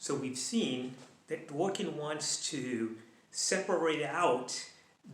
So we've seen that Dworkin wants to separate out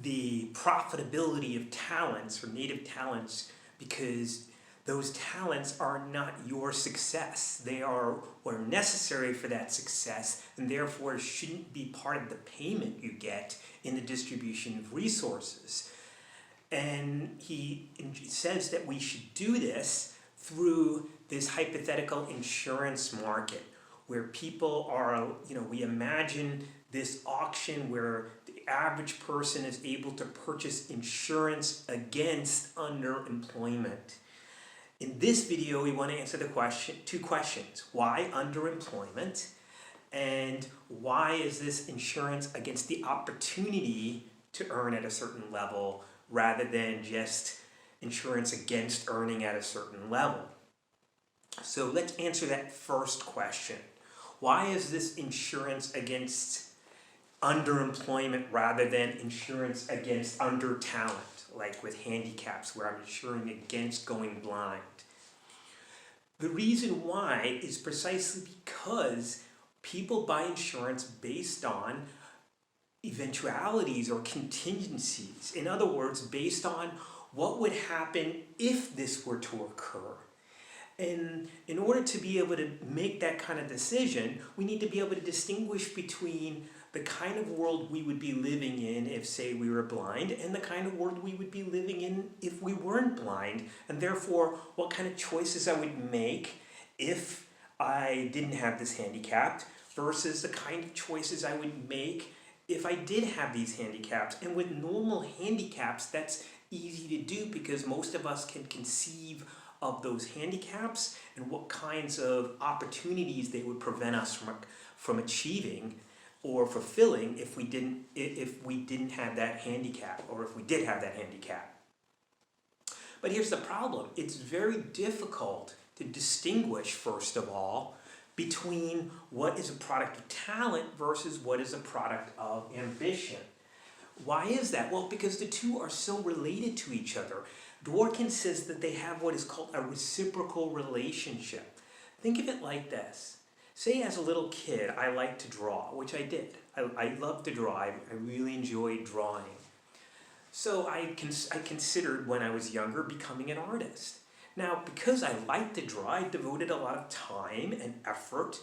the profitability of talents or native talents because those talents are not your success. They are what are necessary for that success and therefore shouldn't be part of the payment you get in the distribution of resources. And he says that we should do this through this hypothetical insurance market where people are, we imagine this auction where the average person is able to purchase insurance against underemployment. In this video, we want to answer two questions. Why underemployment? And why is this insurance against the opportunity to earn at a certain level rather than just insurance against earning at a certain level? So let's answer that first question. Why is this insurance against underemployment rather than insurance against under-talent, like with handicaps where I'm insuring against going blind? The reason why is precisely because people buy insurance based on eventualities or contingencies. In other words, based on what would happen if this were to occur. And in order to be able to make that kind of decision, we need to be able to distinguish between the kind of world we would be living in if, say, we were blind, and the kind of world we would be living in if we weren't blind, and therefore what kind of choices I would make if I didn't have this handicap versus the kind of choices I would make if I did have these handicaps. And with normal handicaps, that's easy to do because most of us can conceive of those handicaps and what kinds of opportunities they would prevent us from achieving or fulfilling if we didn't have that handicap, or if we did have that handicap. But here's the problem. It's very difficult to distinguish, first of all, between what is a product of talent versus what is a product of ambition. Why is that? Well, because the two are so related to each other. Dworkin says that they have what is called a reciprocal relationship. Think of it like this. Say as a little kid, I liked to draw, which I did. I loved to draw. I really enjoyed drawing. So I considered when I was younger becoming an artist. Now, because I liked to draw, I devoted a lot of time and effort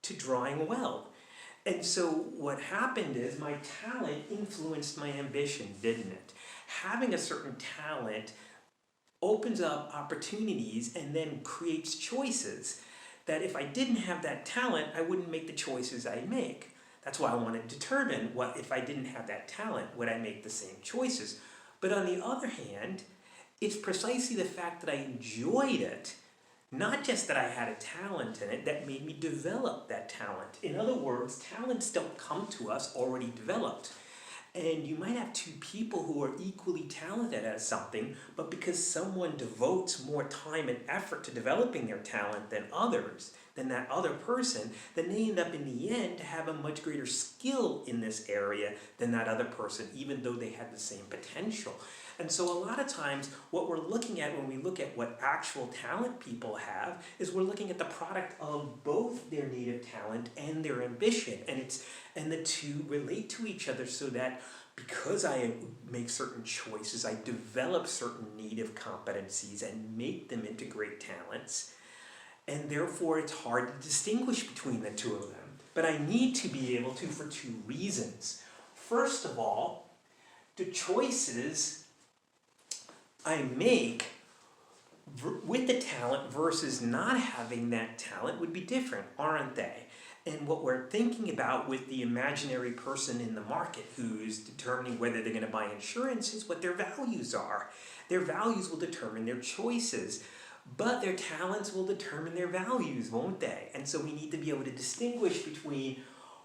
to drawing well. And so what happened is my talent influenced my ambition, didn't it? Having a certain talent opens up opportunities and then creates choices that if I didn't have that talent, I wouldn't make the choices I make. That's why I want to determine what if I didn't have that talent, would I make the same choices? But on the other hand, it's precisely the fact that I enjoyed it, not just that I had a talent in it, that made me develop that talent. In other words, talents don't come to us already developed. And you might have two people who are equally talented at something, but because someone devotes more time and effort to developing their talent than that other person, then they end up in the end to have a much greater skill in this area than that other person, even though they had the same potential. And so a lot of times what we're looking at when we look at what actual talent people have is we're looking at the product of both their native talent and their ambition. And the two relate to each other so that because I make certain choices, I develop certain native competencies and make them into great talents. And therefore it's hard to distinguish between the two of them. But I need to be able to for two reasons. First of all, the choices I make with the talent versus not having that talent would be different, aren't they? And what we're thinking about with the imaginary person in the market who's determining whether they're going to buy insurance is what their values are. Their values will determine their choices, but their talents will determine their values, won't they? And so we need to be able to distinguish between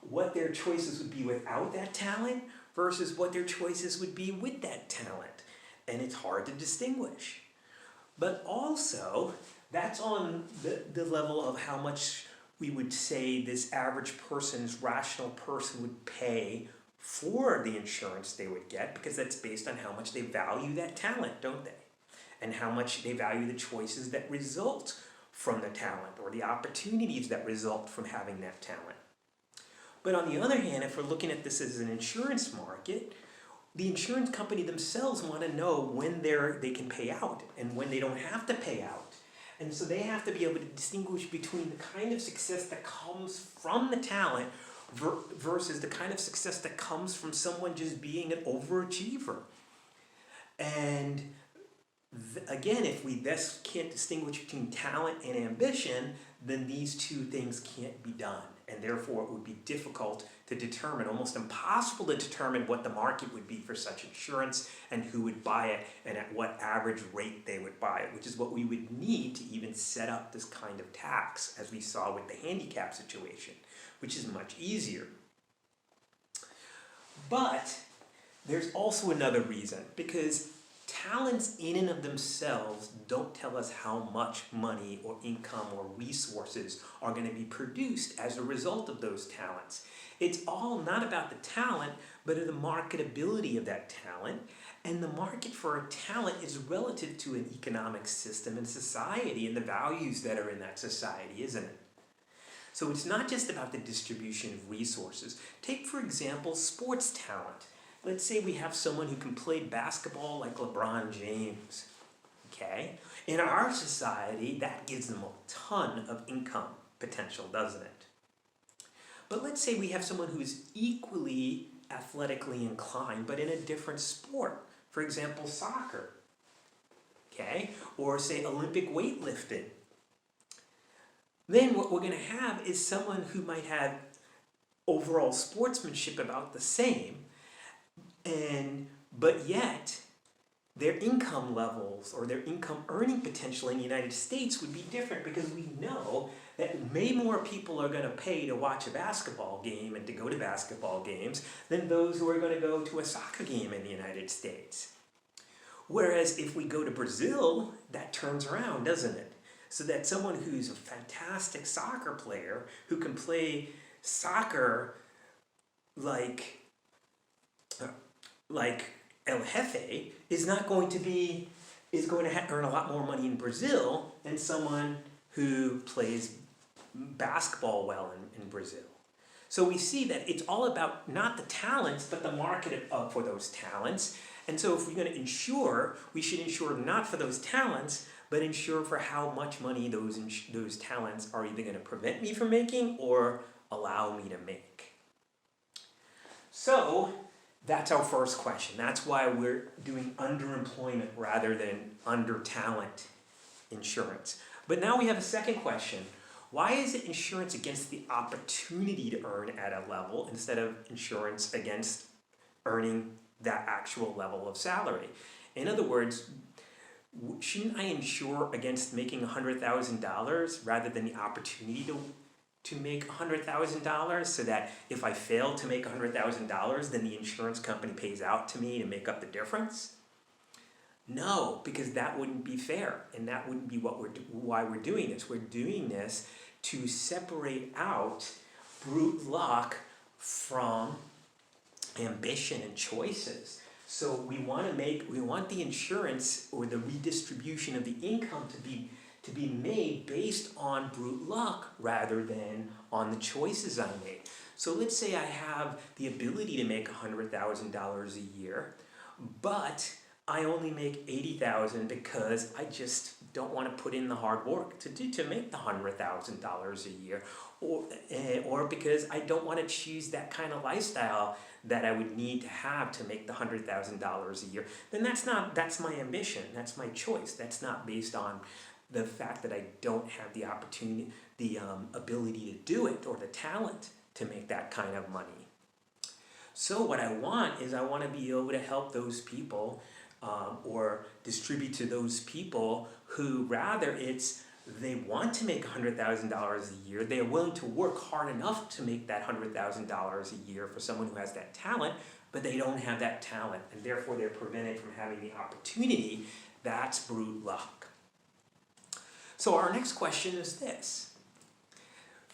what their choices would be without that talent versus what their choices would be with that talent. And it's hard to distinguish. But also, that's on the level of how much we would say this average person's rational person would pay for the insurance they would get, because that's based on how much they value that talent, don't they? And how much they value the choices that result from the talent or the opportunities that result from having that talent. But on the other hand, if we're looking at this as an insurance market, the insurance company themselves want to know when they can pay out and when they don't have to pay out. And so they have to be able to distinguish between the kind of success that comes from the talent versus the kind of success that comes from someone just being an overachiever. And again, if we thus can't distinguish between talent and ambition, then these two things can't be done. And therefore it would be difficult to determine, almost impossible to determine what the market would be for such insurance and who would buy it and at what average rate they would buy it, which is what we would need to even set up this kind of tax, as we saw with the handicap situation, which is much easier. But there's also another reason, because talents in and of themselves don't tell us how much money or income or resources are going to be produced as a result of those talents. It's all not about the talent, but the marketability of that talent. And the market for a talent is relative to an economic system and society and the values that are in that society, isn't it? So it's not just about the distribution of resources. Take, for example, sports talent. Let's say we have someone who can play basketball like LeBron James, okay? In our society, that gives them a ton of income potential, doesn't it? But let's say we have someone who's equally athletically inclined, but in a different sport. For example, soccer, okay? Or say Olympic weightlifting. Then what we're going to have is someone who might have overall sportsmanship about the same, but yet their income levels or their income earning potential in the United States would be different, because we know that way more people are going to pay to watch a basketball game and to go to basketball games than those who are going to go to a soccer game in the United States. Whereas if we go to Brazil, that turns around, doesn't it? So that someone who's a fantastic soccer player who can play soccer like El Jefe is going to earn a lot more money in Brazil than someone who plays basketball well in Brazil. So we see that it's all about not the talents, but the market for those talents. And so if we're going to insure, we should insure not for those talents, but insure for how much money those talents are either going to prevent me from making or allow me to make. So that's our first question. That's why we're doing underemployment rather than under-talent insurance. But now we have a second question. Why is it insurance against the opportunity to earn at a level instead of insurance against earning that actual level of salary? In other words, shouldn't I insure against making $100,000 rather than the opportunity to make $100,000, so that if I fail to make $100,000, then the insurance company pays out to me to make up the difference? No, because that wouldn't be fair, and that wouldn't be why we're doing this. We're doing this to separate out brute luck from ambition and choices. So we want the insurance or the redistribution of the income to be made based on brute luck rather than on the choices I made. So let's say I have the ability to make $100,000 a year, but I only make $80,000 because I just don't want to put in the hard work to make the $100,000 a year, or because I don't want to choose that kind of lifestyle that I would need to have to make the $100,000 a year. Then that's my ambition. That's my choice. That's not based on the fact that I don't have the opportunity, the ability to do it, or the talent to make that kind of money. So what I want to be able to help those people or distribute to those people who they want to make $100,000 a year, they're willing to work hard enough to make that $100,000 a year for someone who has that talent, but they don't have that talent, and therefore they're prevented from having the opportunity. That's brute luck. So our next question is this.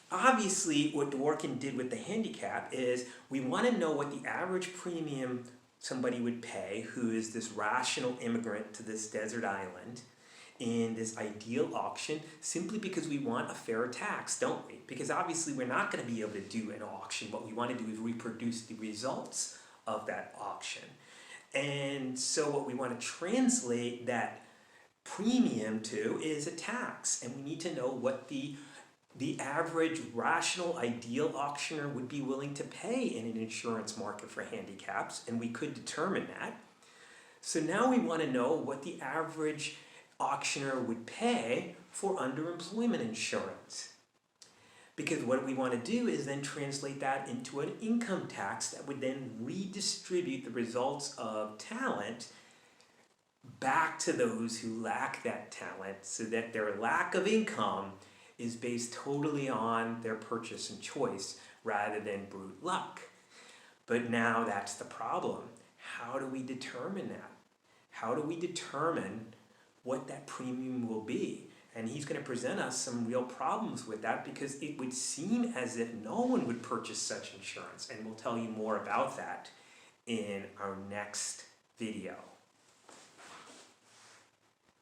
Obviously, what Dworkin did with the handicap is we want to know what the average premium somebody would pay who is this rational immigrant to this desert island, in this ideal auction simply because we want a fair tax, don't we? Because obviously we're not going to be able to do an auction. What we want to do is reproduce the results of that auction. And so what we want to translate that premium to is a tax, and we need to know what the average rational ideal auctioneer would be willing to pay in an insurance market for handicaps, and we could determine that. So now we want to know what the average auctioneer would pay for underemployment insurance. Because what we want to do is then translate that into an income tax that would then redistribute the results of talent back to those who lack that talent, so that their lack of income is based totally on their purchase and choice rather than brute luck. But now that's the problem. How do we determine that? How do we determine what that premium will be? And he's going to present us some real problems with that, because it would seem as if no one would purchase such insurance. And we'll tell you more about that in our next video.